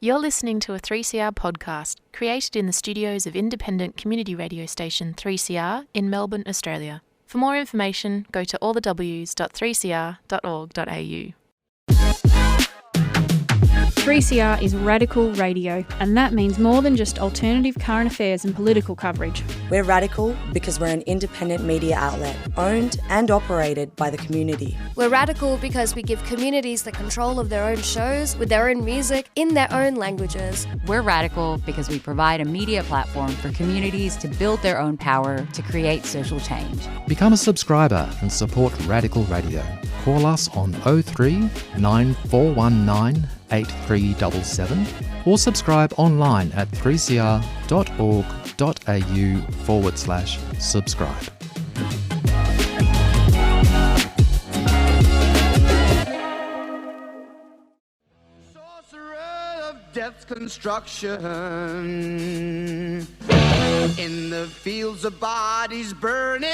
You're listening to a 3CR podcast created in the studios of independent community radio station 3CR in Melbourne, Australia. For more information, go to allthews.3cr.org.au. 3CR is radical radio, and that means more than just alternative current affairs and political coverage. We're radical because we're an independent media outlet, owned and operated by the community. We're radical because we give communities the control of their own shows, with their own music, in their own languages. We're radical because we provide a media platform for communities to build their own power to create social change. Become a subscriber and support Radical Radio. Call us on 03 9419 8377 or subscribe online at 3cr.org.au/subscribe. Sorcerer of death's construction, in the fields of bodies burning,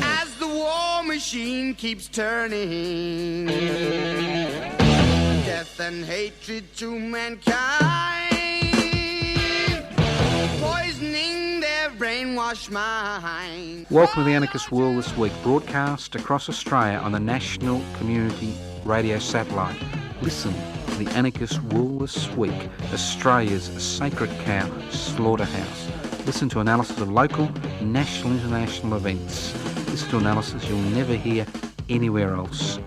as the war machine keeps turning, death and hatred to mankind, poisoning their brainwashed mind. Welcome to the Anarchist World This Week, broadcast across Australia on the National Community Radio Satellite. Listen to the Anarchist World This Week, Australia's sacred cow slaughterhouse. Listen to analysis of local, national, international events. Listen to analysis you'll never hear anywhere else.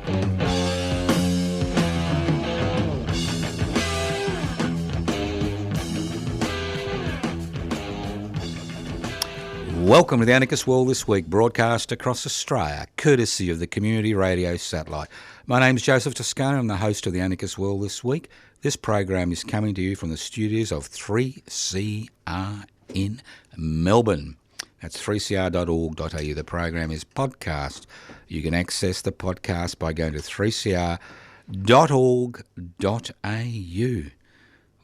Welcome to the Anarchist World This Week, broadcast across Australia, courtesy of the Community Radio Satellite. My name's Joseph Toscano. I'm the host of the Anarchist World This Week. This program is coming to you from the studios of 3CR in Melbourne. That's 3cr.org.au. The program is podcast. You can access the podcast by going to 3cr.org.au.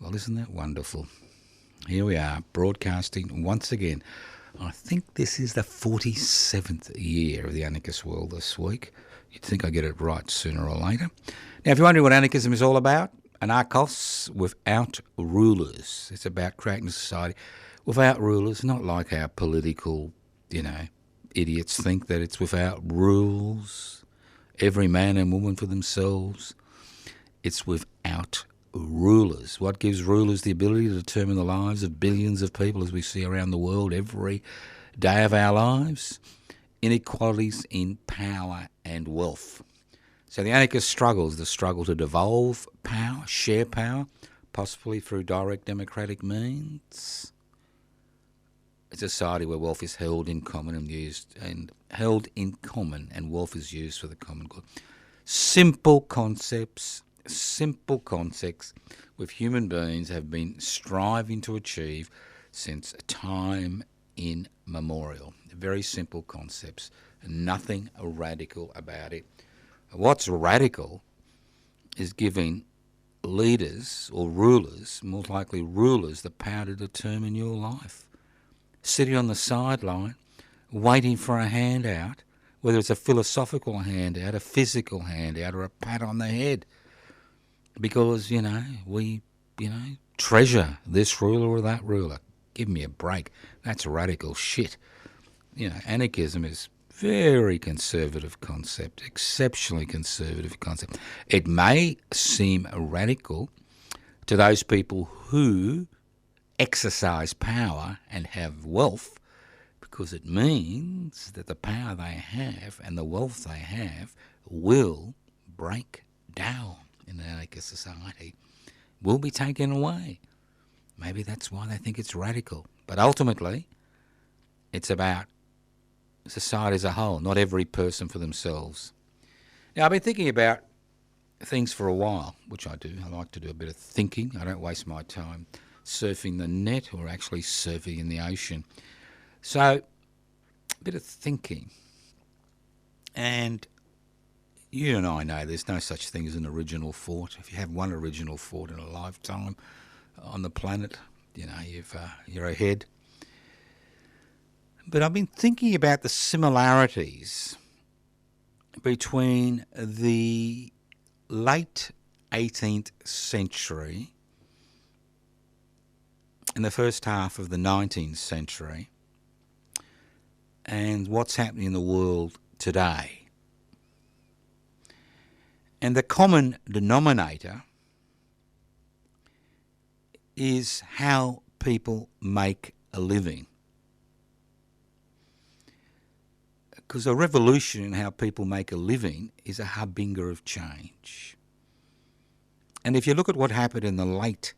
Well, isn't that wonderful? Here we are, broadcasting once again. I think this is the 47th year of the Anarchist World This Week. You'd think I get it right sooner or later. Now, if you're wondering what anarchism is all about, anarchos without rulers. It's about creating a society without rulers, not like our political, idiots think that it's without rules, every man and woman for themselves. It's without rulers. What gives rulers the ability to determine the lives of billions of people as we see around the world every day of our lives? Inequalities in power and wealth. So the anarchist struggles, the struggle to devolve power, share power, possibly through direct democratic means. It's a society where wealth is held in common and wealth is used for the common good. Simple concepts which human beings have been striving to achieve since time immemorial. Very simple concepts, nothing radical about it. What's radical is giving leaders or rulers, more likely rulers, the power to determine your life. Sitting on the sideline, waiting for a handout, whether it's a philosophical handout, a physical handout, or a pat on the head. Because, we, treasure this ruler or that ruler. Give me a break. That's radical shit. Anarchism is very conservative concept, exceptionally conservative concept. It may seem radical to those people who exercise power and have wealth, because it means that the power they have and the wealth they have will break down in an anarchist society, will be taken away. Maybe that's why they think it's radical. But ultimately, it's about society as a whole, not every person for themselves. Now, I've been thinking about things for a while, which I do. I like to do a bit of thinking. I don't waste my time surfing the net or actually surfing in the ocean. So, a bit of thinking. And you and I know there's no such thing as an original thought. If you have one original thought in a lifetime on the planet, you're ahead. But I've been thinking about the similarities between the late 18th century and the first half of the 19th century and what's happening in the world today. And the common denominator is how people make a living. Because a revolution in how people make a living is a harbinger of change. And if you look at what happened in the late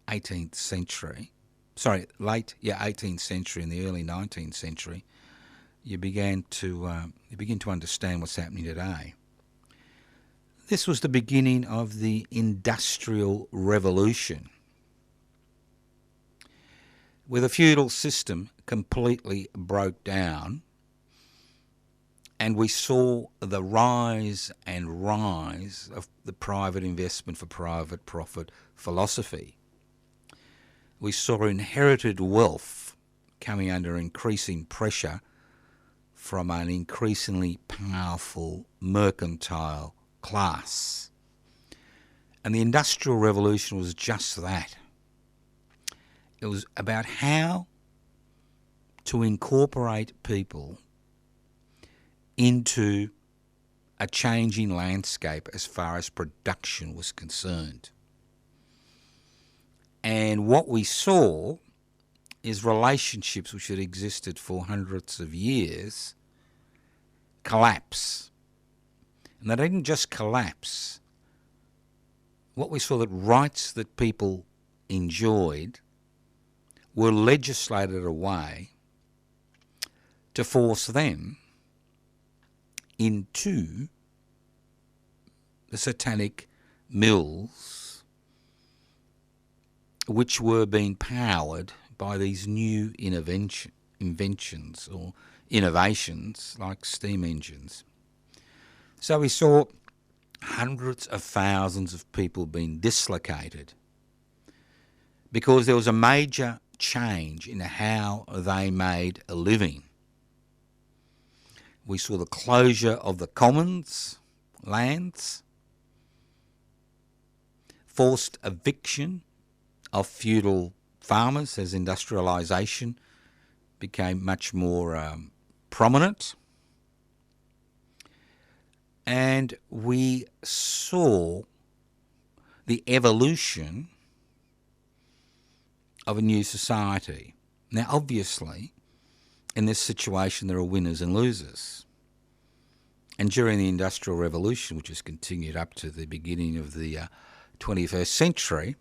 18th century and the early 19th century, you begin to understand what's happening today. This was the beginning of the Industrial Revolution, where the feudal system completely broke down, and we saw the rise of the private investment for private profit philosophy. We saw inherited wealth coming under increasing pressure from an increasingly powerful mercantile class. And the Industrial Revolution was just that. It was about how to incorporate people into a changing landscape as far as production was concerned. And what we saw is relationships which had existed for hundreds of years collapse. And they didn't just collapse. What we saw, that rights that people enjoyed were legislated away to force them into the satanic mills, which were being powered by these new inventions or innovations like steam engines. So we saw hundreds of thousands of people being dislocated because there was a major change in how they made a living. We saw the closure of the commons lands, forced eviction of feudal farmers as industrialisation became much more prominent. And we saw the evolution of a new society. Now, obviously, in this situation, there are winners and losers. And during the Industrial Revolution, which has continued up to the beginning of the 21st century,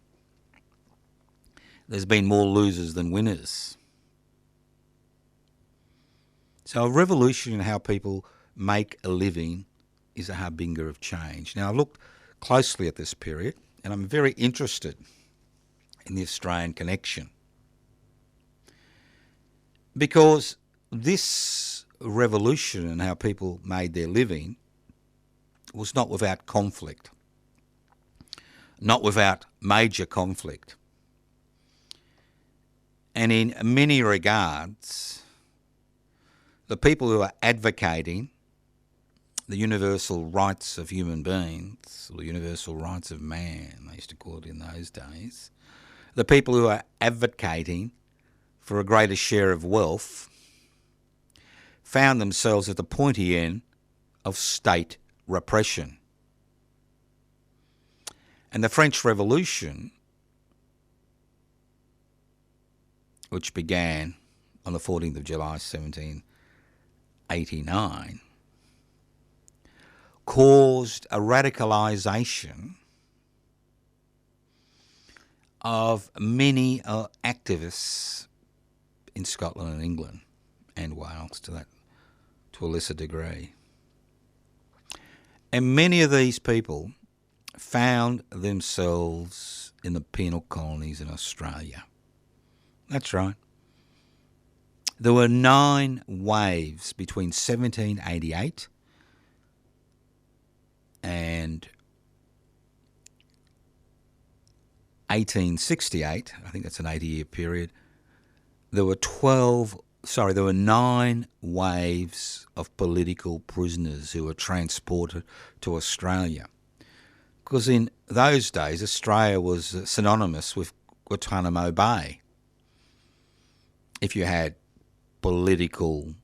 there's been more losers than winners. So a revolution in how people make a living is a harbinger of change. Now, I've looked closely at this period, and I'm very interested in the Australian connection, because this revolution in how people made their living was not without conflict, not without major conflict. And in many regards, the people who are advocating the universal rights of human beings, or the universal rights of man, they used to call it in those days, the people who are advocating for a greater share of wealth found themselves at the pointy end of state repression. And the French Revolution, which began on the 14th of July 1789, caused a radicalisation of many activists in Scotland and England and Wales to a lesser degree. And many of these people found themselves in the penal colonies in Australia. That's right. There were 9 waves between 1788 and 1868, I think that's an 80-year period. There were 9 waves of political prisoners who were transported to Australia Because in those days, Australia was synonymous with Guantanamo Bay. If you had political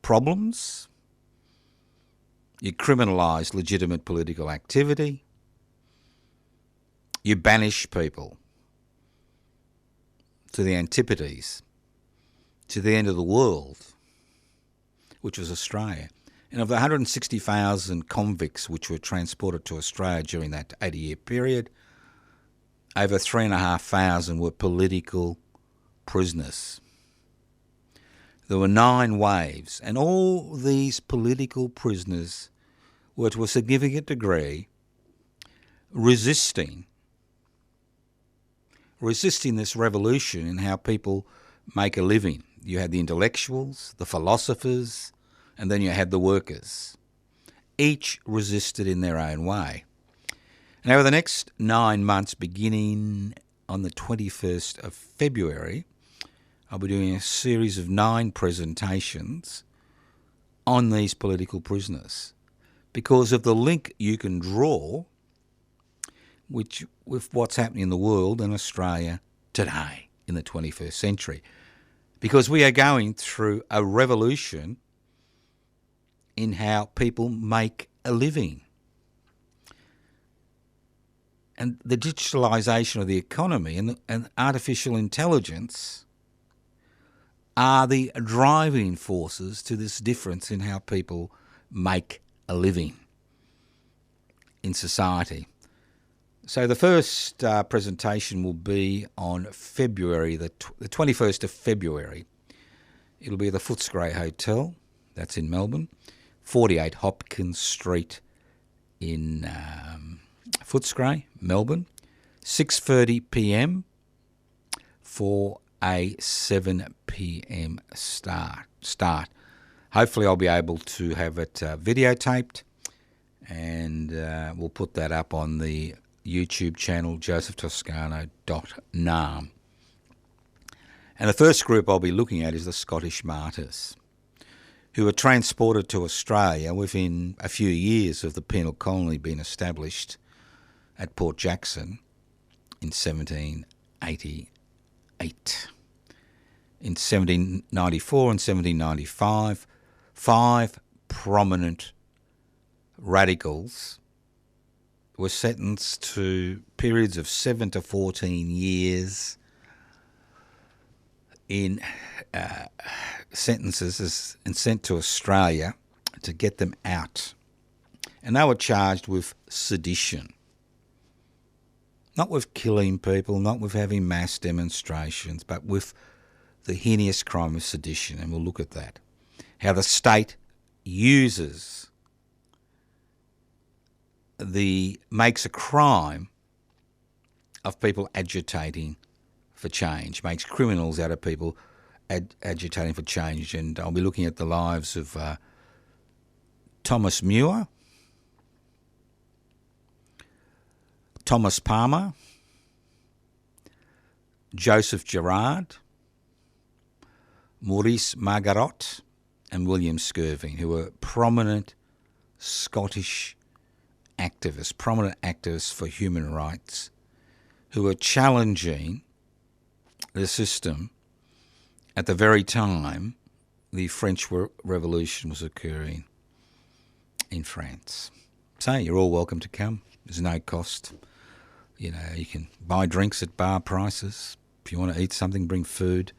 problems, you criminalised legitimate political activity, you banish people to the antipodes, to the end of the world, which was Australia. And of the 160,000 convicts which were transported to Australia during that 80-year period, over 3,500 were political prisoners. There were 9 waves, and all these political prisoners were to a significant degree resisting this revolution in how people make a living. You had the intellectuals, the philosophers, and then you had the workers. Each resisted in their own way. And over the next 9 months, beginning on the 21st of February, I'll be doing a series of 9 presentations on these political prisoners because of the link you can draw with what's happening in the world and Australia today in the 21st century. Because we are going through a revolution in how people make a living. And the digitalisation of the economy and artificial intelligence are the driving forces to this difference in how people make a living in society. So the first presentation will be on February, the 21st of February. It'll be at the Footscray Hotel, that's in Melbourne, 48 Hopkins Street in Footscray, Melbourne, 6:30 p.m. for a 7 p.m. start. Hopefully I'll be able to have it videotaped, and we'll put that up on the YouTube channel josephtoscano.nam. And the first group I'll be looking at is the Scottish martyrs, who were transported to Australia within a few years of the penal colony being established at Port Jackson in 1788. In 1794 and 1795, 5 prominent radicals were sentenced to periods of 7 to 14 years in sentences and sent to Australia to get them out. And they were charged with sedition. Not with killing people, not with having mass demonstrations, but with the heinous crime of sedition. And we'll look at that. How the state makes a crime of people agitating for change, makes criminals out of people agitating for change. And I'll be looking at the lives of Thomas Muir, Thomas Palmer, Joseph Gerard, Maurice Margarot, and William Skirving, who were prominent Scottish activists, prominent activists for human rights, who were challenging the system at the very time the French Revolution was occurring in France. So you're all welcome to come. There's no cost. You know, you can buy drinks at bar prices. If you want to eat something, bring food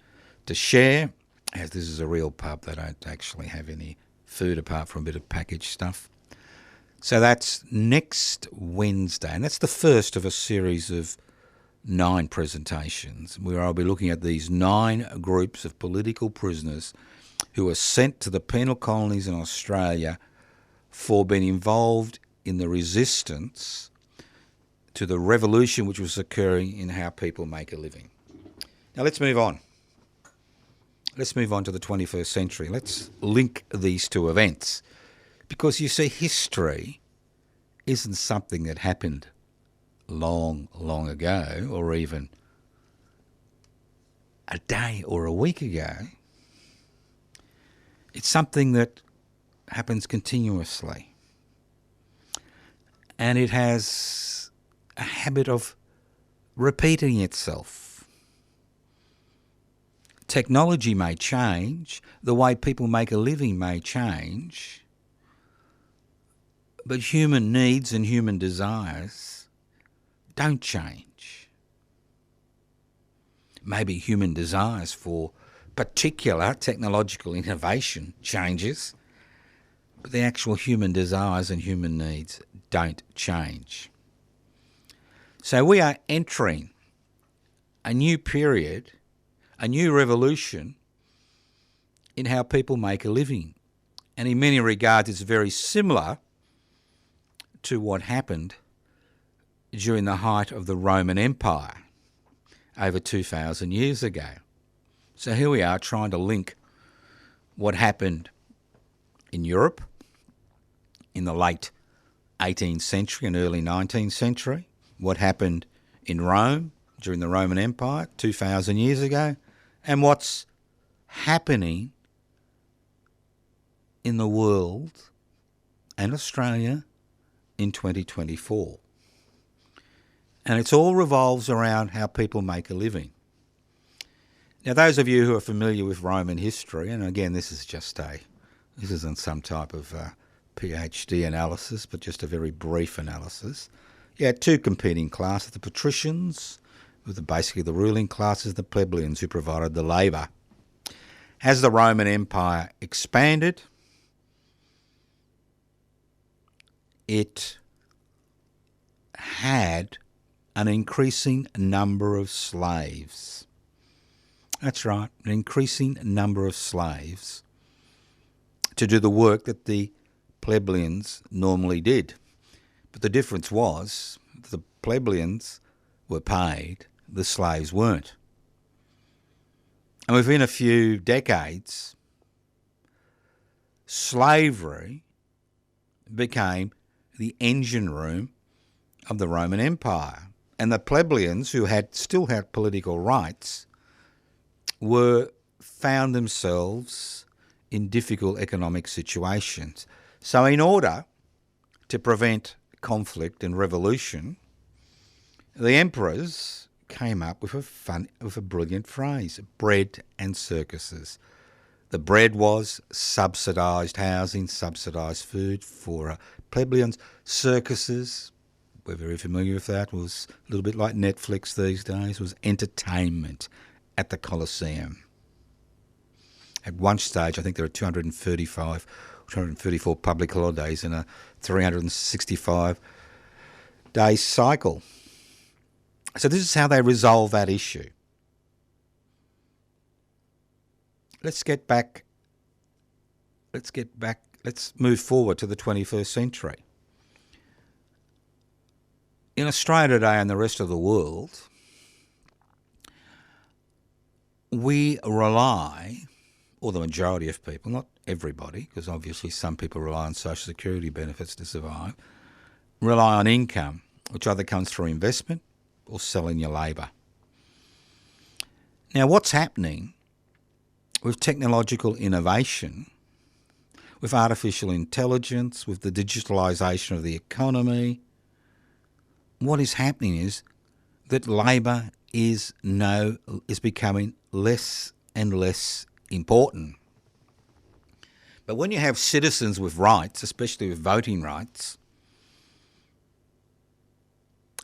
to share. As this is a real pub, they don't actually have any food apart from a bit of packaged stuff. So that's next Wednesday, and that's the first of a series of 9 presentations where I'll be looking at these 9 groups of political prisoners who were sent to the penal colonies in Australia for being involved in the resistance to the revolution which was occurring in how people make a living. Now let's move on. Let's move on to the 21st century. Let's link these two events. Because you see, history isn't something that happened long, long ago, or even a day or a week ago. It's something that happens continuously. and it has a habit of repeating itself. Technology may change, the way people make a living may change, but human needs and human desires don't change. Maybe human desires for particular technological innovation changes, but the actual human desires and human needs don't change. So we are entering a new period, a new revolution in how people make a living. And in many regards, it's very similar to what happened during the height of the Roman Empire over 2,000 years ago. So here we are trying to link what happened in Europe in the late 18th century and early 19th century, what happened in Rome during the Roman Empire 2,000 years ago, and what's happening in the world and Australia in 2024. And it all revolves around how people make a living. Now, those of you who are familiar with Roman history, and again, this isn't some type of PhD analysis, but just a very brief analysis. You had two competing classes, the patricians, who were basically the ruling classes, the plebeians, who provided the labour. As the Roman Empire expanded, it had an increasing number of slaves. That's right, an increasing number of slaves to do the work that the plebeians normally did. But the difference was the plebeians were paid, the slaves weren't. And within a few decades, slavery became the engine room of the Roman Empire. And the plebeians, who still had political rights, found themselves in difficult economic situations. So in order to prevent conflict and revolution, the emperors came up with a brilliant phrase: bread and circuses. The bread was subsidised housing, subsidised food for plebeians. Circuses, we're very familiar with that, was a little bit like Netflix these days, was entertainment at the Colosseum. At one stage, I think there are 234 public holidays in a 365-day cycle. So this is how they resolve that issue. Let's move forward to the 21st century. In Australia today and the rest of the world, we rely, or the majority of people, not everybody, because obviously some people rely on social security benefits to survive, rely on income, which either comes through investment or selling your labour. Now, what's happening with technological innovation, with artificial intelligence, with the digitalisation of the economy, what is happening is that labour is becoming less and less important. But when you have citizens with rights, especially with voting rights,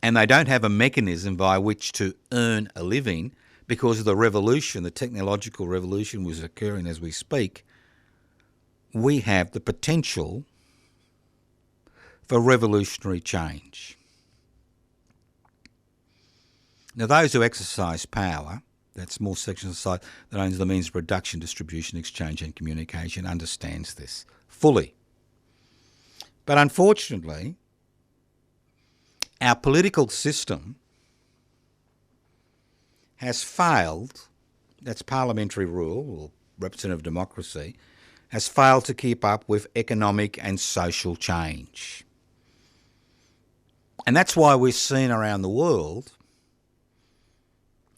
and they don't have a mechanism by which to earn a living because of the revolution, the technological revolution was occurring as we speak, we have the potential for revolutionary change. Now, those who exercise power, that small section of society that owns the means of production, distribution, exchange and communication, understands this fully. But unfortunately, our political system has failed, that's parliamentary rule or representative democracy, has failed to keep up with economic and social change. And that's why we're seeing around the world,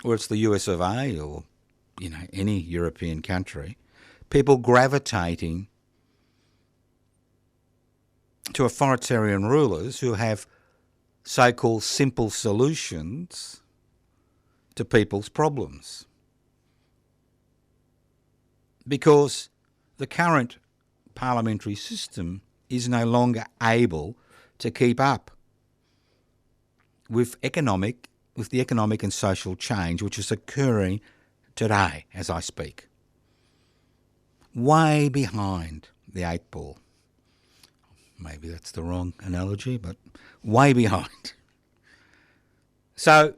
or it's the US of A or any European country, people gravitating to authoritarian rulers who have so-called simple solutions to people's problems. Because the current parliamentary system is no longer able to keep up with the economic and social change which is occurring today as I speak. Way behind the 8 ball. Maybe that's the wrong analogy, but way behind. So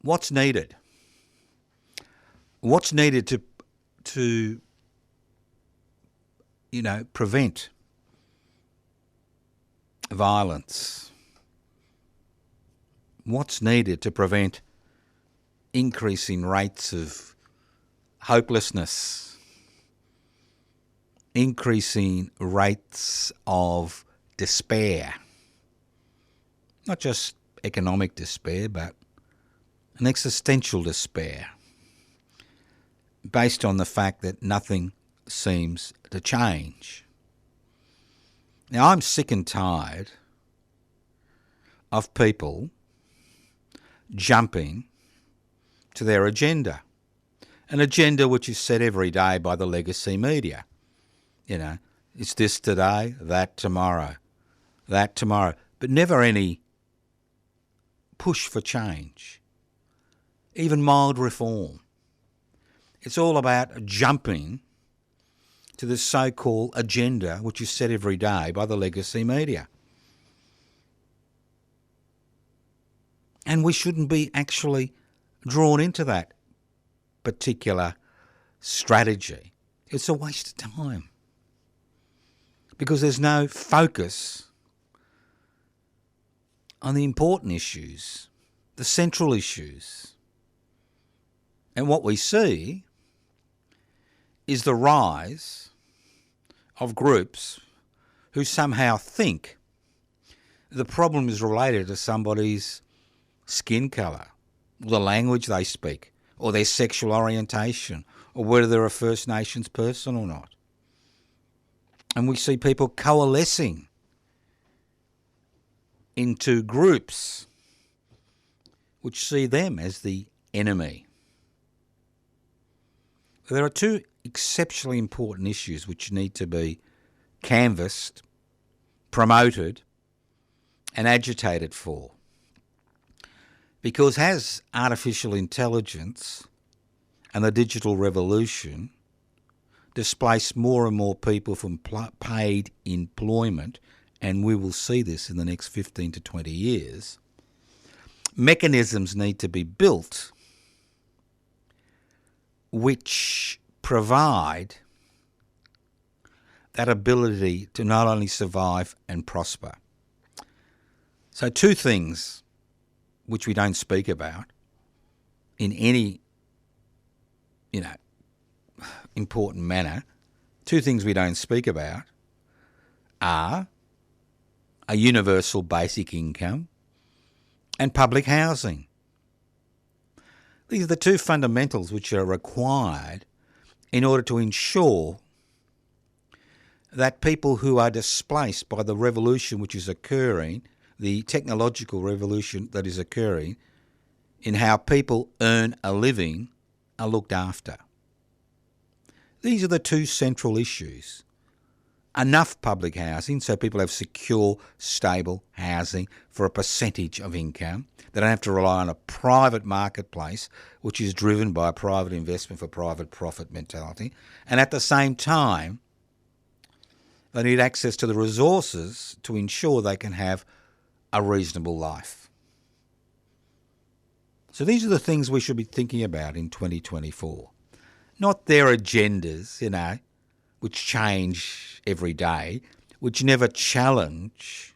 what's needed? What's needed to prevent violence? What's needed to prevent increasing rates of hopelessness, increasing rates of despair? Not just economic despair, but an existential despair based on the fact that nothing seems to change. Now, I'm sick and tired of people jumping to their agenda, an agenda which is set every day by the legacy media. It's this today, that tomorrow, but never any push for change, even mild reform. It's all about jumping to the so-called agenda which is set every day by the legacy media. And we shouldn't be actually drawn into that particular strategy. It's a waste of time because there's no focus on the important issues, the central issues. And what we see is the rise of groups who somehow think the problem is related to somebody's skin colour, the language they speak, or their sexual orientation, or whether they're a First Nations person or not. And we see people coalescing into groups which see them as the enemy. There are two exceptionally important issues which need to be canvassed, promoted, and agitated for. Because as artificial intelligence and the digital revolution displace more and more people from paid employment, and we will see this in the next 15 to 20 years, mechanisms need to be built which provide that ability to not only survive and prosper. So two things which we don't speak about in any, important manner, two things we don't speak about are a universal basic income and public housing. These are the two fundamentals which are required in order to ensure that people who are displaced by the revolution which is occurring, the technological revolution that is occurring, in how people earn a living, are looked after. These are the two central issues. Enough public housing so people have secure, stable housing for a percentage of income. They don't have to rely on a private marketplace which is driven by private investment for private profit mentality. And at the same time, they need access to the resources to ensure they can have a reasonable life. So these are the things we should be thinking about in 2024. Not their agendas, which change every day, which never challenge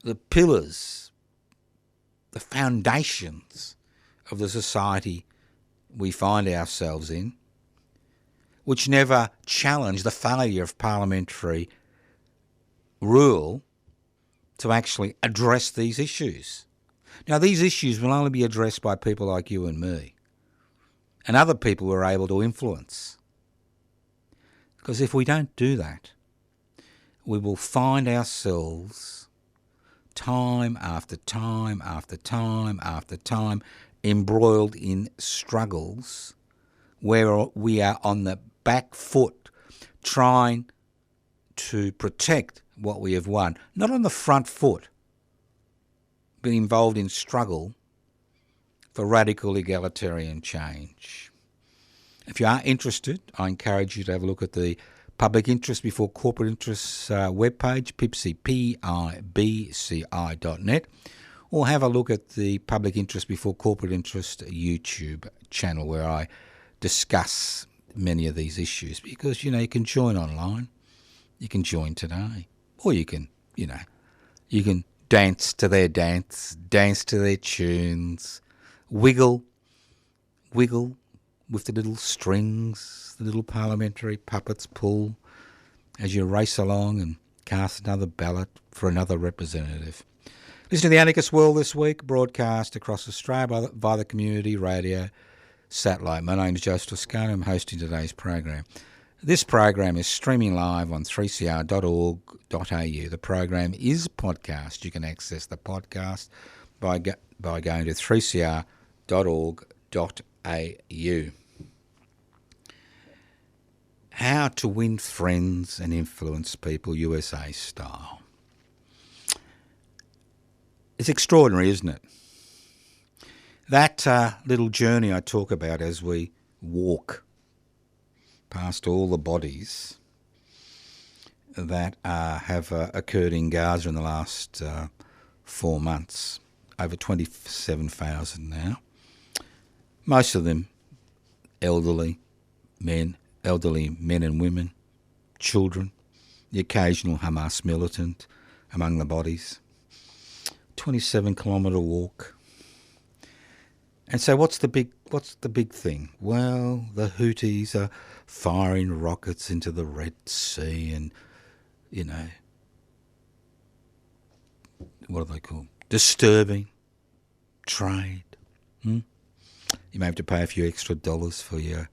the pillars, the foundations of the society we find ourselves in, which never challenge the failure of parliamentary rule to actually address these issues. Now, these issues will only be addressed by people like you and me and other people who are able to influence. Because if we don't do that, we will find ourselves time after time after time after time embroiled in struggles where we are on the back foot trying to protect what we have won. Not on the front foot, but involved in struggle for radical egalitarian change. If you are interested, I encourage you to have a look at the Public Interest Before Corporate Interests webpage, pibci.net, or have a look at the Public Interest Before Corporate Interest YouTube channel where I discuss many of these issues, because, you can join online. You can join today. Or you can dance to their dance to their tunes, wiggle with the little strings, the little parliamentary puppets pull as you race along and cast another ballot for another representative. Listen to The Anarchist World this week, broadcast across Australia via the Community Radio satellite. My name is Joseph Toscano. I'm hosting today's program. This program is streaming live on 3cr.org.au. The program is podcast. You can access the podcast by going to 3cr.org.au. How to win friends and influence people, USA style. It's extraordinary, isn't it? That little journey I talk about as we walk past all the bodies that have occurred in Gaza in the last 4 months, over 27,000 now. Most of them elderly men and women, children, the occasional Hamas militant among the bodies. 27-kilometre walk. And so what's the big thing? Well, the Houthis are firing rockets into the Red Sea and, what are they called? Disturbing trade. You may have to pay a few extra dollars for your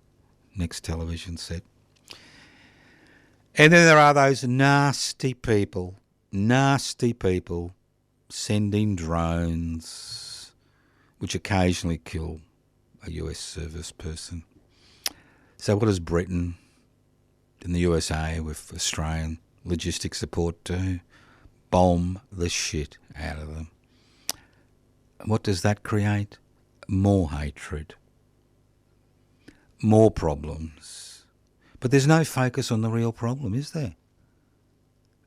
next television set. And then there are those nasty people sending drones which occasionally kill a US service person. So what does Britain and the USA with Australian logistic support do? Bomb the shit out of them. What does that create? More hatred. More problems. But there's no focus on the real problem, is there?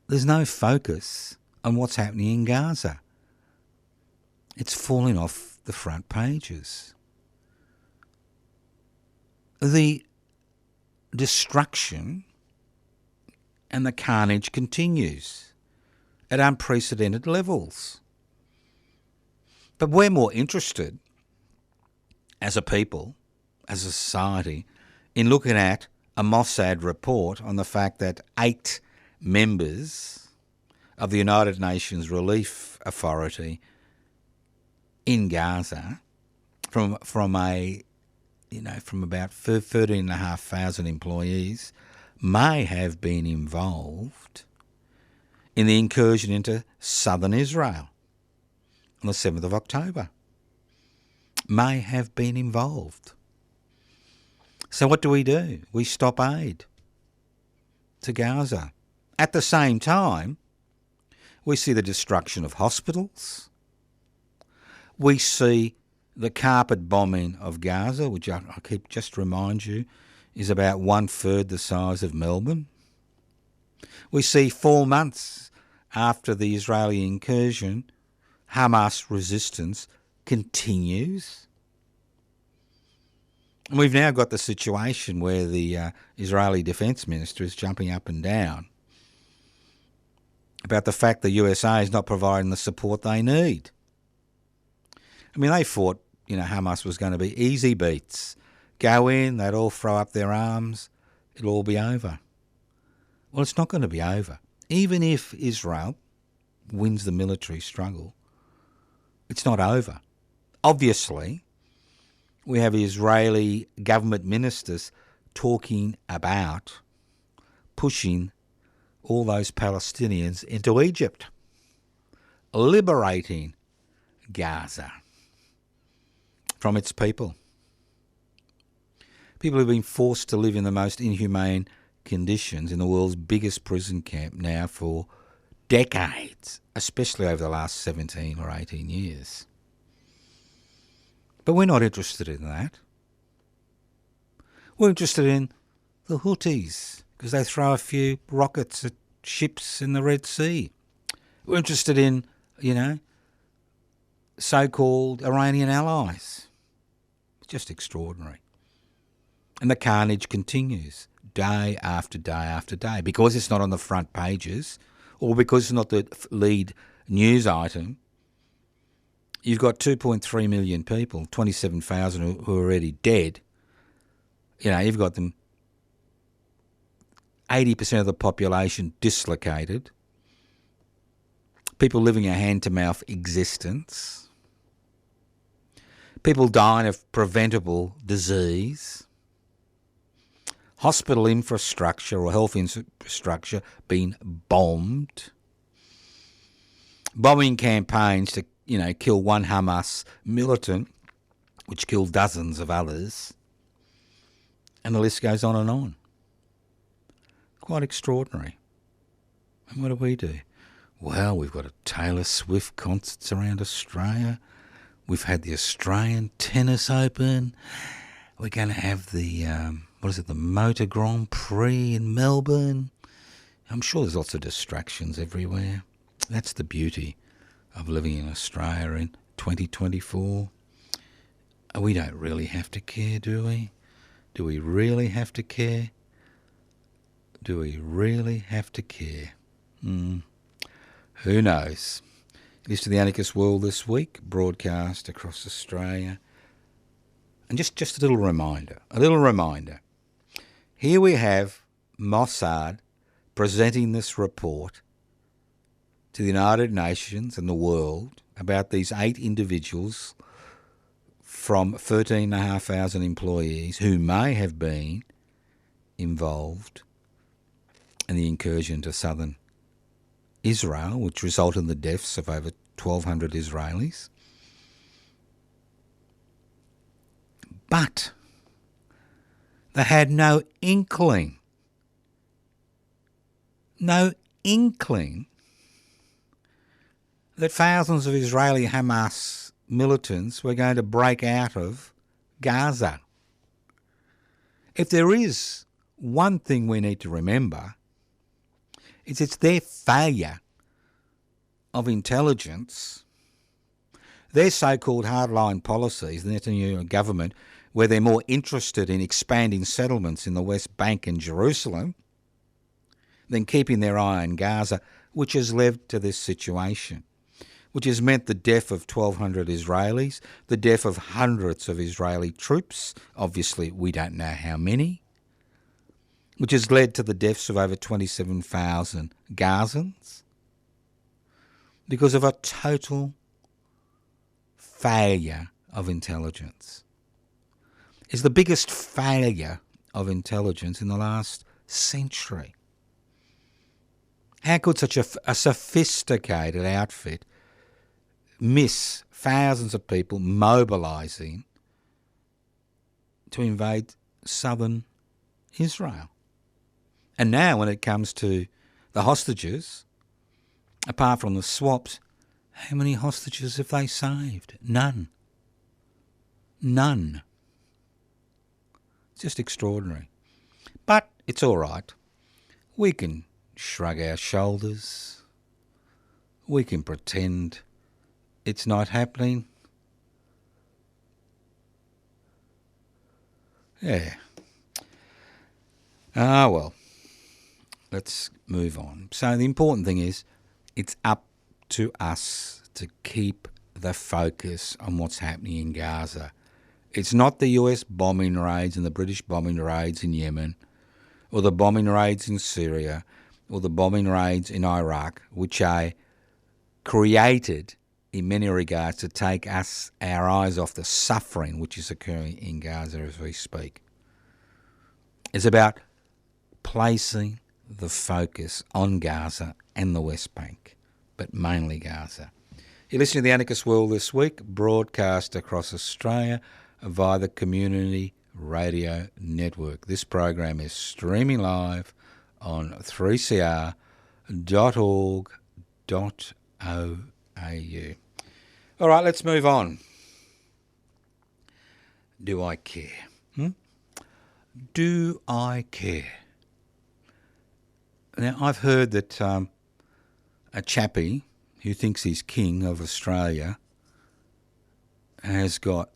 There's no focus on what's happening in Gaza. It's falling off the front pages. The destruction and the carnage continues at unprecedented levels. But we're more interested as a people, as a society, in looking at a Mossad report on the fact that 8 members of the United Nations Relief Authority in Gaza, from about 13,500 employees, may have been involved in the incursion into southern Israel on the 7th of October. May have been involved. So what do? We stop aid to Gaza. At the same time, we see the destruction of hospitals. We see the carpet bombing of Gaza, which I keep just remind you is about 1/3 the size of Melbourne. We see 4 months after the Israeli incursion, Hamas resistance continues. And we've now got the situation where the Israeli Defence Minister is jumping up and down about the fact the USA is not providing the support they need. I mean, they thought, Hamas was going to be easy beats. Go in, they'd all throw up their arms, it'll all be over. Well, it's not going to be over. Even if Israel wins the military struggle, it's not over. Obviously, we have Israeli government ministers talking about pushing all those Palestinians into Egypt, liberating Gaza from its people. People have been forced to live in the most inhumane conditions in the world's biggest prison camp now for decades, especially over the last 17 or 18 years. But we're not interested in that. We're interested in the Houthis because they throw a few rockets at ships in the Red Sea. We're interested in, so-called Iranian allies. It's just extraordinary. And the carnage continues day after day after day because it's not on the front pages or because it's not the lead news item. You've got 2.3 million people, 27,000 who are already dead. You've got them 80% of the population dislocated, people living a hand-to-mouth existence, people dying of preventable disease, hospital infrastructure or health infrastructure being bombed, bombing campaigns to, kill one Hamas militant, which killed dozens of others, and the list goes on and on. Quite extraordinary. And what do? Well, we've got a Taylor Swift concerts around Australia. We've had the Australian Tennis Open. We're going to have the, the Motor Grand Prix in Melbourne. I'm sure there's lots of distractions everywhere. That's the beauty of living in Australia in 2024. We don't really have to care, do we? Do we really have to care? Do we really have to care? Who knows? It is to the Anarchist World this week, broadcast across Australia. And just a little reminder. Here we have Mossad presenting this report to the United Nations and the world about these 8 individuals from 13,500 employees who may have been involved in the incursion to southern Israel, which resulted in the deaths of over 1,200 Israelis. But they had no inkling that thousands of Israeli Hamas militants were going to break out of Gaza. If there is one thing we need to remember, it's their failure of intelligence, their so-called hardline policies, the Netanyahu government, where they're more interested in expanding settlements in the West Bank and Jerusalem than keeping their eye on Gaza, which has led to this situation, which has meant the death of 1,200 Israelis, the death of hundreds of Israeli troops, obviously we don't know how many, which has led to the deaths of over 27,000 Gazans because of a total failure of intelligence. It's the biggest failure of intelligence in the last century. How could such a sophisticated outfit miss thousands of people mobilising to invade southern Israel? And now when it comes to the hostages, apart from the swaps, how many hostages have they saved? None. It's just extraordinary. But it's all right. We can shrug our shoulders. We can pretend it's not happening. Yeah. Well. Let's move on. So the important thing is it's up to us to keep the focus on what's happening in Gaza. It's not the US bombing raids and the British bombing raids in Yemen or the bombing raids in Syria or the bombing raids in Iraq, which are created in many regards to take our eyes off the suffering which is occurring in Gaza as we speak. It's about placing the focus on Gaza and the West Bank, but mainly Gaza. You're listening to the Anarchist World This Week, broadcast across Australia via the Community Radio Network. This program is streaming live on 3cr.org.au. All right, let's move on. Do I care? Do I care? Now, I've heard that a chappie who thinks he's king of Australia has got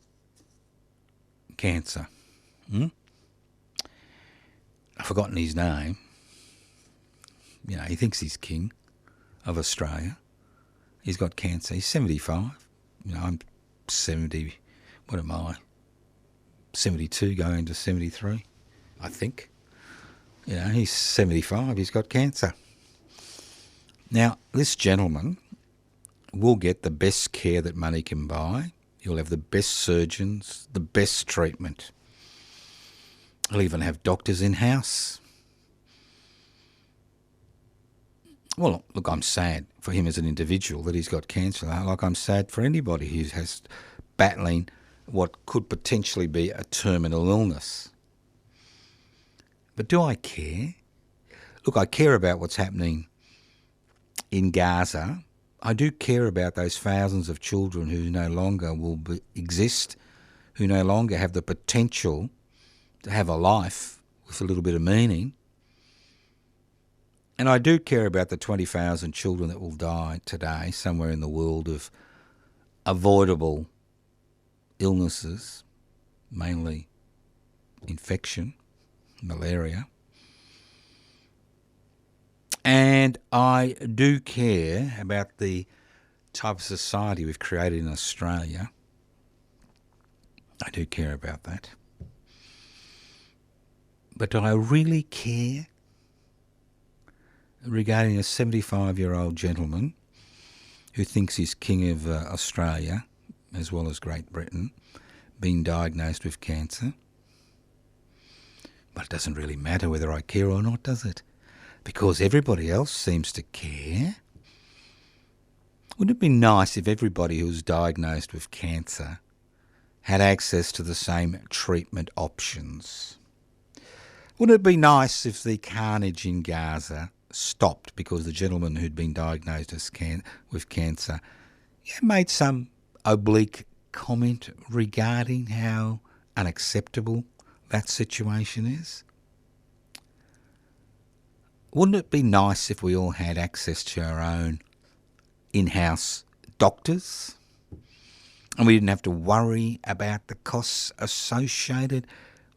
cancer. I've forgotten his name. You know, he thinks he's king of Australia. He's got cancer. He's 75. You know, I'm 70. What am I? 72 going to 73, I think. You know, he's 75. He's got cancer. Now, this gentleman will get the best care that money can buy. He'll have the best surgeons, the best treatment. He'll even have doctors in-house. Well, look, I'm sad for him as an individual that he's got cancer. Like I'm sad for anybody who has battling what could potentially be a terminal illness. But do I care? Look, I care about what's happening in Gaza. I do care about those thousands of children who no longer will exist, who no longer have the potential to have a life with a little bit of meaning. And I do care about the 20,000 children that will die today somewhere in the world of avoidable illnesses, mainly infection, malaria. And I do care about the type of society we've created in Australia. I do care about that. But do I really care regarding a 75-year-old gentleman who thinks he's king of Australia, as well as Great Britain, being diagnosed with cancer? But it doesn't really matter whether I care or not, does it? Because everybody else seems to care. Wouldn't it be nice if everybody who was diagnosed with cancer had access to the same treatment options? Wouldn't it be nice if the carnage in Gaza stopped because the gentleman who'd been diagnosed with cancer made some oblique comment regarding how unacceptable that situation is? Wouldn't it be nice if we all had access to our own in-house doctors and we didn't have to worry about the costs associated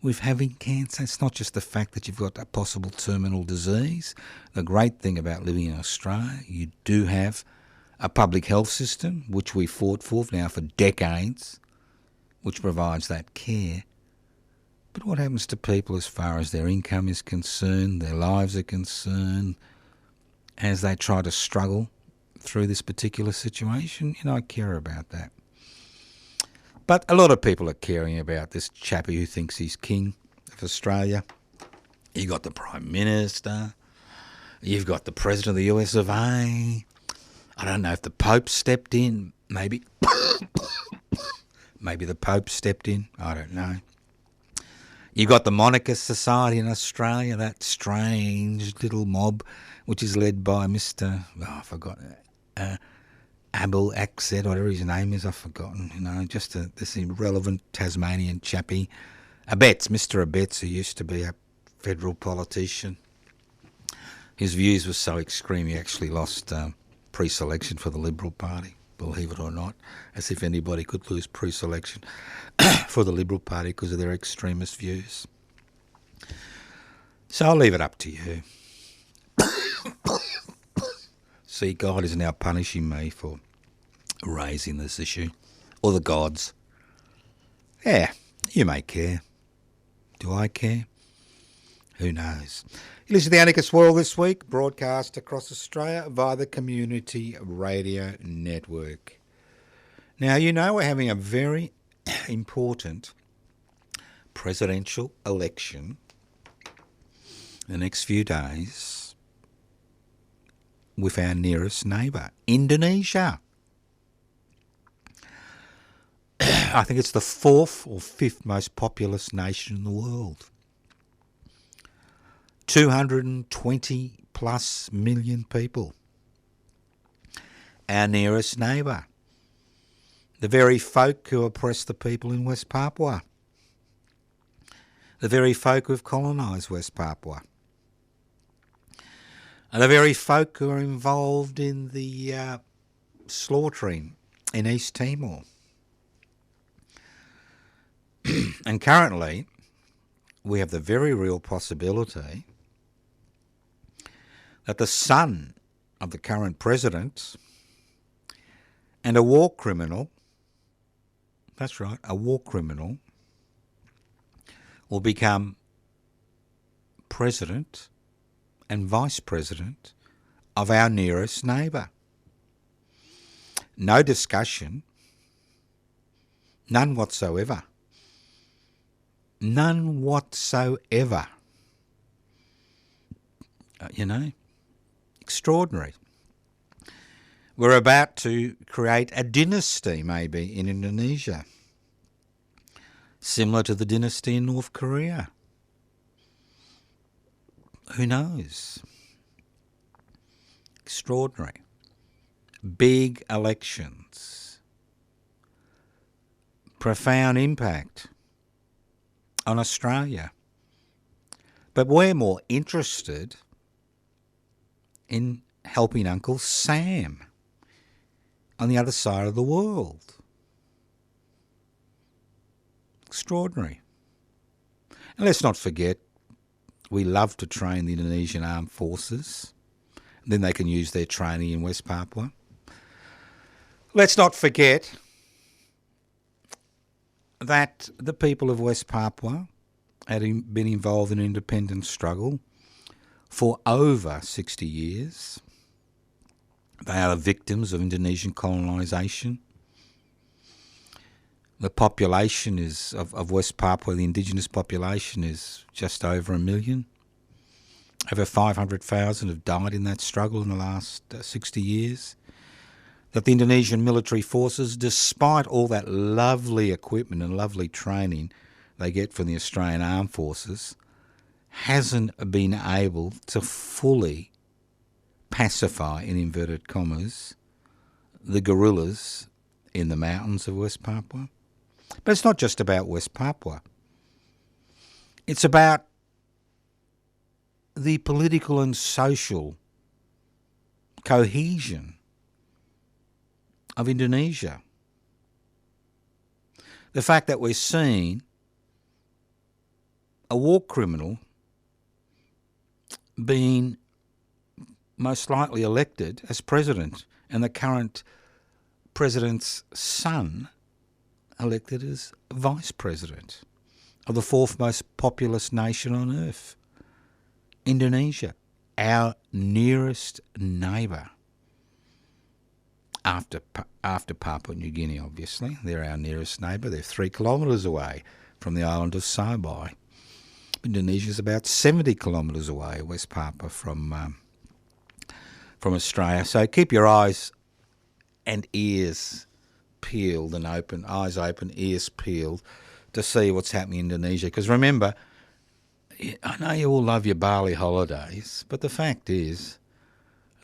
with having cancer? It's not just the fact that you've got a possible terminal disease. The great thing about living in Australia, you do have a public health system, which we fought for now for decades, which provides that care. But what happens to people as far as their income is concerned, their lives are concerned, as they try to struggle through this particular situation? You know, I care about that. But a lot of people are caring about this chappie who thinks he's king of Australia. You got the Prime Minister. You've got the President of the US of A. I don't know if the Pope stepped in. Maybe. Maybe the Pope stepped in. I don't know. You've got the Monarchist Society in Australia, that strange little mob, which is led by Mr. I forgot. Abel Akset, whatever his name is, I've forgotten. You know, just this irrelevant Tasmanian chappie. Mr. Abetz, who used to be a federal politician. His views were so extreme he actually lost pre-selection for the Liberal Party, believe it or not, as if anybody could lose pre-selection for the Liberal Party because of their extremist views. So I'll leave it up to you. See, God is now punishing me for raising this issue. Or the gods. Yeah, you may care. Do I care? Who knows? You listen to the Anarchist World This Week, broadcast across Australia via the Community Radio Network. Now, you know we're having a very important presidential election in the next few days with our nearest neighbour, Indonesia. I think it's the 4th or 5th most populous nation in the world. 220 plus million people. Our nearest neighbour. The very folk who oppress the people in West Papua. The very folk who have colonised West Papua. And the very folk who are involved in the slaughtering in East Timor. And currently, we have the very real possibility that the son of the current president and a war criminal, that's right, a war criminal, will become president and vice president of our nearest neighbour. No discussion, none whatsoever. None whatsoever. Extraordinary. We're about to create a dynasty, maybe, in Indonesia, similar to the dynasty in North Korea. Who knows? Extraordinary. Big elections. Profound impact on Australia. But we're more interested in helping Uncle Sam on the other side of the world. Extraordinary. And let's not forget, we love to train the Indonesian Armed Forces. Then they can use their training in West Papua. Let's not forget that the people of West Papua had been involved in an independence struggle for over 60 years. They are the victims of Indonesian colonisation. The population of West Papua, the indigenous population, is just over 1 million. Over 500,000 have died in that struggle in the last 60 years. That the Indonesian military forces, despite all that lovely equipment and lovely training they get from the Australian Armed Forces, hasn't been able to fully pacify, in inverted commas, the guerrillas in the mountains of West Papua. But it's not just about West Papua. It's about the political and social cohesion of Indonesia. The fact that we're seeing a war criminal being most likely elected as president, and the current president's son elected as vice president of the 4th most populous nation on earth, Indonesia, our nearest neighbour. After Papua New Guinea, obviously. They're our nearest neighbour. They're 3 kilometres away from the island of Sabah. Indonesia's about 70 kilometres away, West Papua, from Australia. So keep your eyes and ears peeled and open, eyes open, ears peeled, to see what's happening in Indonesia. Because remember, I know you all love your Bali holidays, but the fact is,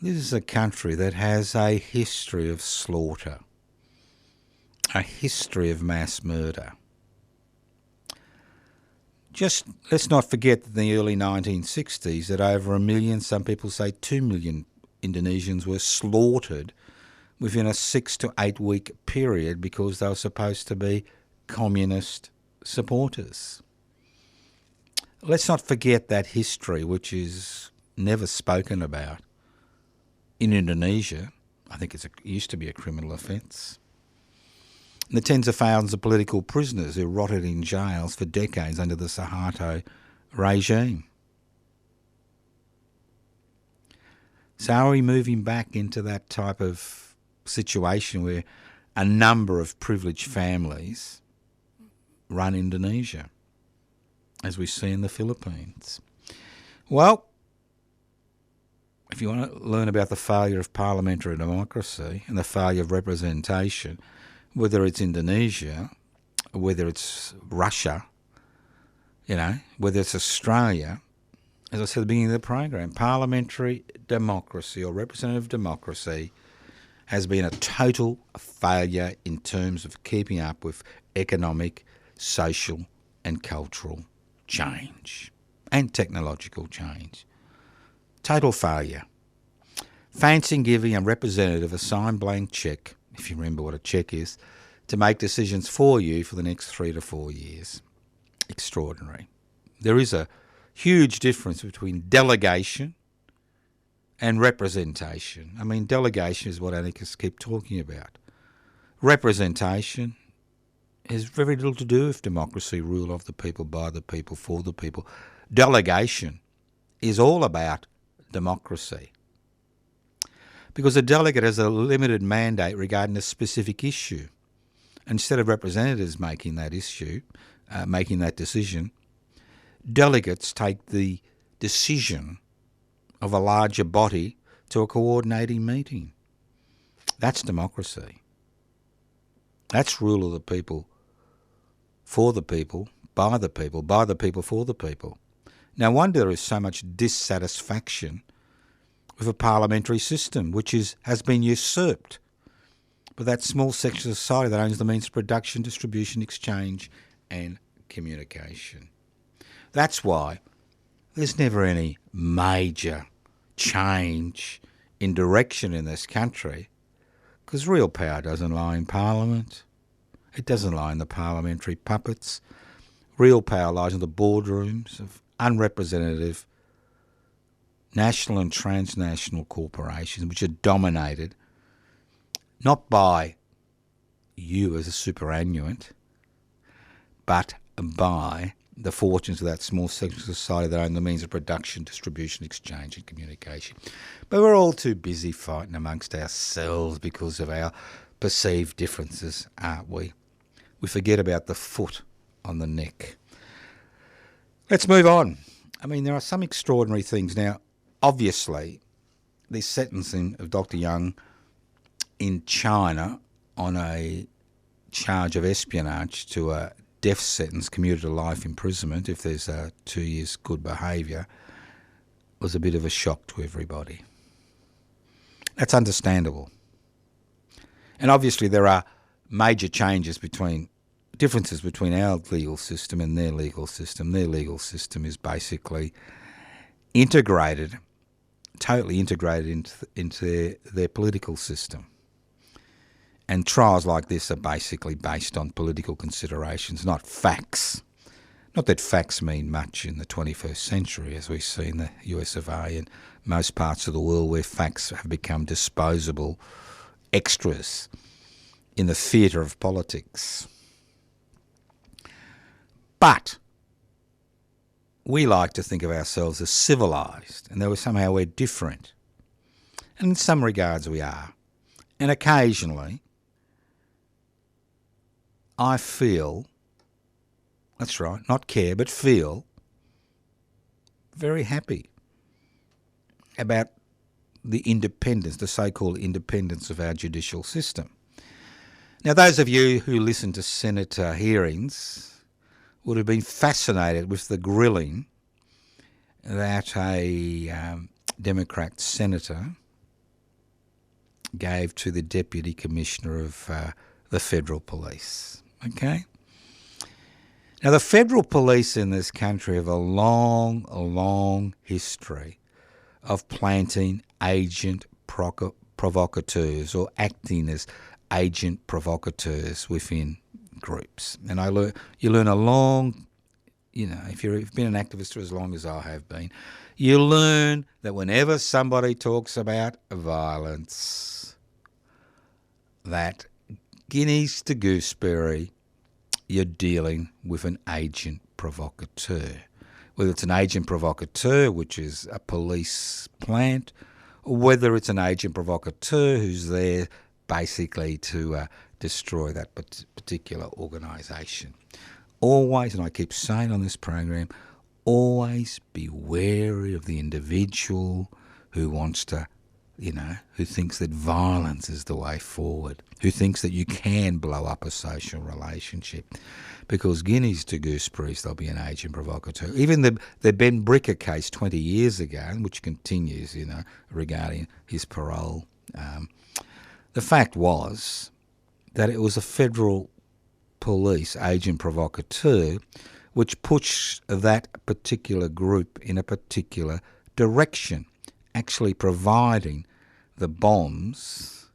this is a country that has a history of slaughter, a history of mass murder. Just let's not forget that in the early 1960s that over 1 million, some people say 2 million Indonesians were slaughtered within a 6 to 8 week period because they were supposed to be communist supporters. Let's not forget that history, which is never spoken about. In Indonesia, I think it used to be a criminal offence. The tens of thousands of political prisoners who rotted in jails for decades under the Suharto regime. So are we moving back into that type of situation where a number of privileged families run Indonesia, as we see in the Philippines? Well, if you want to learn about the failure of parliamentary democracy and the failure of representation, whether it's Indonesia, whether it's Russia, whether it's Australia, as I said at the beginning of the program, parliamentary democracy or representative democracy has been a total failure in terms of keeping up with economic, social and cultural change and technological change. Total failure. Fancying giving a representative a signed blank cheque, if you remember what a cheque is, to make decisions for you for the next 3 to 4 years. Extraordinary. There is a huge difference between delegation and representation. I mean, delegation is what anarchists keep talking about. Representation has very little to do with democracy, rule of the people, by the people, for the people. Delegation is all about democracy. Because a delegate has a limited mandate regarding a specific issue. Instead of representatives making that issue, making that decision, delegates take the decision of a larger body to a coordinating meeting. That's democracy. That's rule of the people, for the people, by the people, for the people. No wonder there is so much dissatisfaction with a parliamentary system which has been usurped by that small section of society that owns the means of production, distribution, exchange and communication. That's why there's never any major change in direction in this country, because real power doesn't lie in Parliament. It doesn't lie in the parliamentary puppets. Real power lies in the boardrooms of unrepresentative national and transnational corporations which are dominated not by you as a superannuant, but by the fortunes of that small section of society that own the means of production, distribution, exchange and communication. But we're all too busy fighting amongst ourselves because of our perceived differences, aren't we? We forget about the foot on the neck. Let's move on. I mean, there are some extraordinary things. Now, obviously, the sentencing of Dr. Young in China on a charge of espionage to a death sentence commuted to life imprisonment if there's 2 years good behaviour was a bit of a shock to everybody. That's understandable. And obviously there are major differences between our legal system and their legal system. Their legal system is basically totally integrated into their political system. And trials like this are basically based on political considerations, not facts. Not that facts mean much in the 21st century, as we see in the US of A and most parts of the world where facts have become disposable extras in the theatre of politics. But we like to think of ourselves as civilised and that somehow we're different. And in some regards we are. And occasionally I feel, that's right, not care, but feel very happy about the independence, the so-called independence of our judicial system. Now, those of you who listen to Senate hearings would have been fascinated with the grilling that a Democrat senator gave to the Deputy Commissioner of the Federal Police. Okay? Now, the Federal Police in this country have a long history of planting agent provocateurs or acting as agent provocateurs within groups. And you learn if you've been an activist for as long as I have been, you learn that whenever somebody talks about violence, that guineas to gooseberry, you're dealing with an agent provocateur. Whether it's an agent provocateur, which is a police plant, or whether it's an agent provocateur who's there basically to destroy that particular organisation. Always, and I keep saying on this program, always be wary of the individual who wants to, who thinks that violence is the way forward, who thinks that you can blow up a social relationship. Because guineas to gooseberries, there'll be an agent provocateur. Even the Ben Bricker case 20 years ago, which continues, regarding his parole, the fact was that it was a federal police agent provocateur which pushed that particular group in a particular direction, actually providing the bombs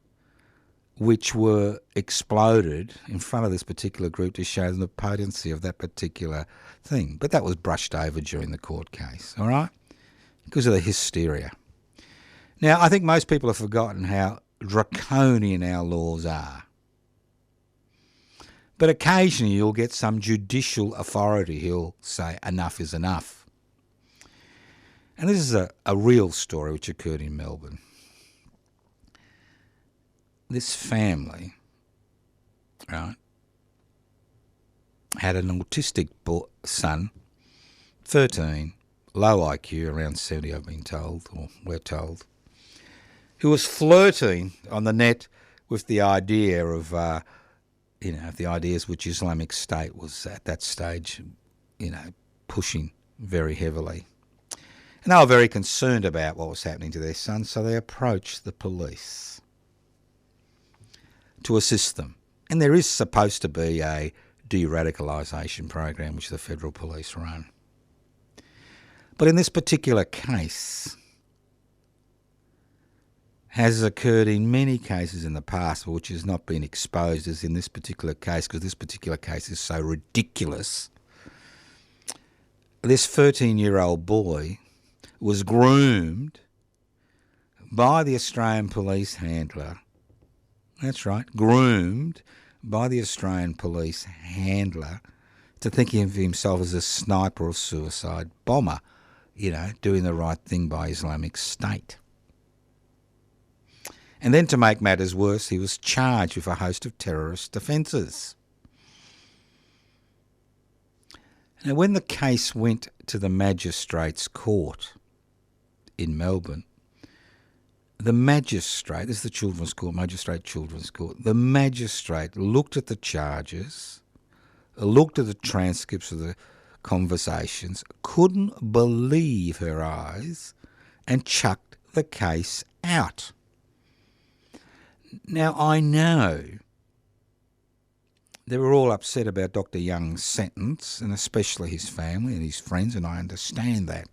which were exploded in front of this particular group to show them the potency of that particular thing. But that was brushed over during the court case, all right, because of the hysteria. Now, I think most people have forgotten how draconian our laws are. But occasionally you'll get some judicial authority who'll say enough is enough. And this is a real story which occurred in Melbourne. This family, right, had an autistic son, 13, low IQ, around 70 I've been told, or we're told, who was flirting on the net with the idea of, the ideas which Islamic State was at that stage, pushing very heavily. And they were very concerned about what was happening to their son, so they approached the police to assist them. And there is supposed to be a de-radicalisation program which the federal police run. But in this particular case, has occurred in many cases in the past, which has not been exposed as in this particular case, because this particular case is so ridiculous. This 13-year-old boy was groomed by the Australian police handler. That's right, groomed by the Australian police handler to thinking of himself as a sniper or suicide bomber, doing the right thing by Islamic State. And then to make matters worse, he was charged with a host of terrorist offences. Now, when the case went to the Magistrates Court in Melbourne, the magistrate, this is the Children's Court, Magistrate Children's Court, the magistrate looked at the charges, looked at the transcripts of the conversations, couldn't believe her eyes, and chucked the case out. Now, I know they were all upset about Dr. Young's sentence, and especially his family and his friends, and I understand that.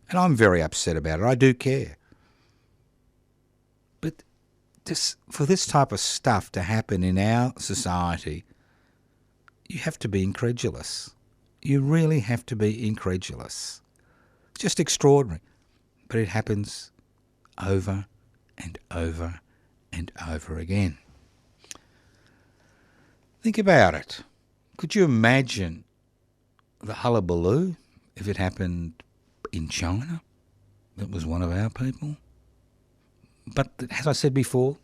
And I'm very upset about it. I do care. But for this type of stuff to happen in our society, you have to be incredulous. You really have to be incredulous. It's just extraordinary. But it happens over and over and over again. Think about it. Could you imagine the hullabaloo if it happened in China? That was one of our people. But as I said before,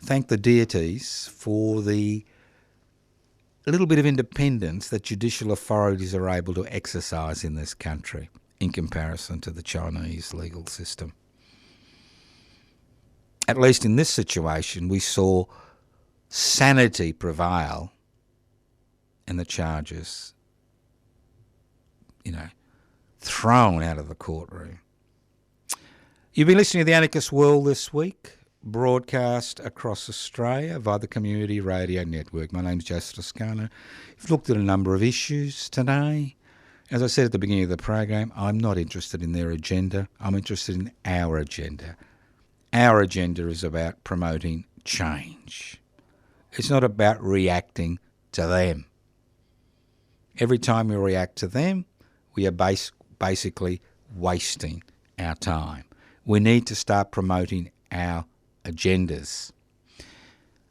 thank the deities for the little bit of independence that judicial authorities are able to exercise in this country in comparison to the Chinese legal system. At least in this situation, we saw sanity prevail and the charges, thrown out of the courtroom. You've been listening to The Anarchist World this week, broadcast across Australia via the Community Radio Network. My name's Joseph Toscano. We've looked at a number of issues today. As I said at the beginning of the program, I'm not interested in their agenda. I'm interested in our agenda. Our agenda is about promoting change. It's not about reacting to them. Every time we react to them, we are basically wasting our time. We need to start promoting our agendas.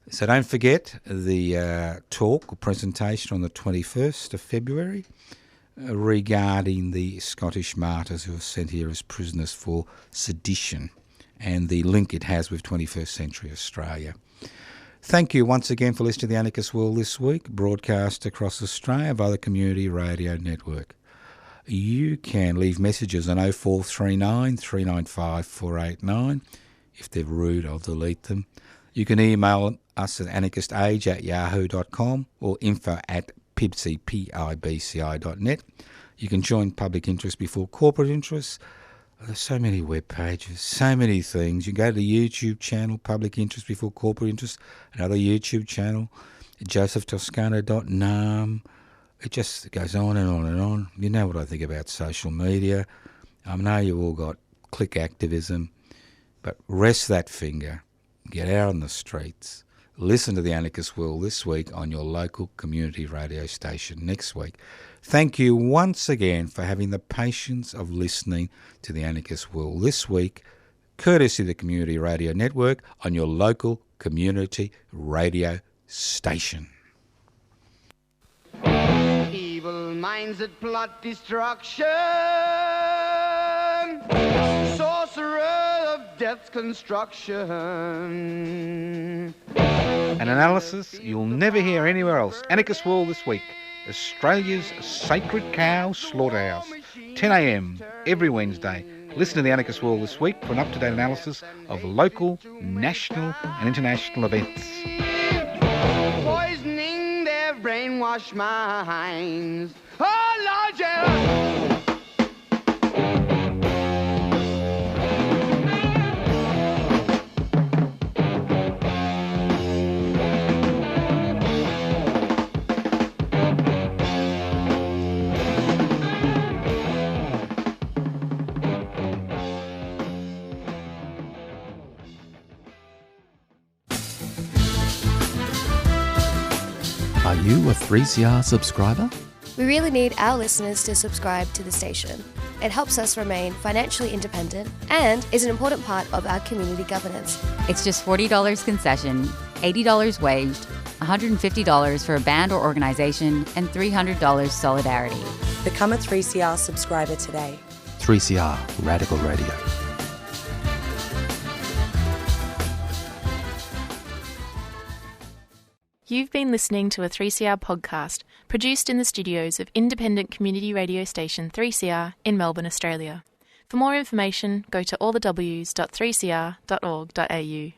So don't forget the talk or presentation on the 21st of February regarding the Scottish martyrs who were sent here as prisoners for sedition and the link it has with 21st century Australia. Thank you once again for listening to The Anarchist World this week, broadcast across Australia via the Community Radio Network. you can leave messages on 0439 395 489. If they're rude, I'll delete them. You can email us at anarchistage@yahoo.com or info@pibci.net. You can join public interest before corporate interests. There's so many web pages, so many things. You go to the YouTube channel, Public Interest Before Corporate Interest, another YouTube channel, josephtoscano.nam. It just goes on and on and on. You know what I think about social media. I know you've all got click activism, but rest that finger. Get out on the streets. Listen to The Anarchist World this week on your local community radio station next week. Thank you once again for having the patience of listening to The Anarchist World this week, courtesy of the Community Radio Network on your local community radio station. Evil minds that plot destruction, sorcerer of death's construction. An analysis you'll never hear anywhere else. Anarchist World this week. Australia's sacred cow slaughterhouse. 10 a.m. every Wednesday. Listen to The Anarchist World this week for an up-to-date analysis of local, national and international events. Poisoning their brainwashed minds. Oh, Lord, yeah. Are you a 3CR subscriber? We really need our listeners to subscribe to the station. It helps us remain financially independent and is an important part of our community governance. It's just $40 concession, $80 waged, $150 for a band or organisation, and $300 solidarity. Become a 3CR subscriber today. 3CR Radical Radio. You've been listening to a 3CR podcast produced in the studios of independent community radio station 3CR in Melbourne, Australia. For more information, go to allthews.3cr.org.au.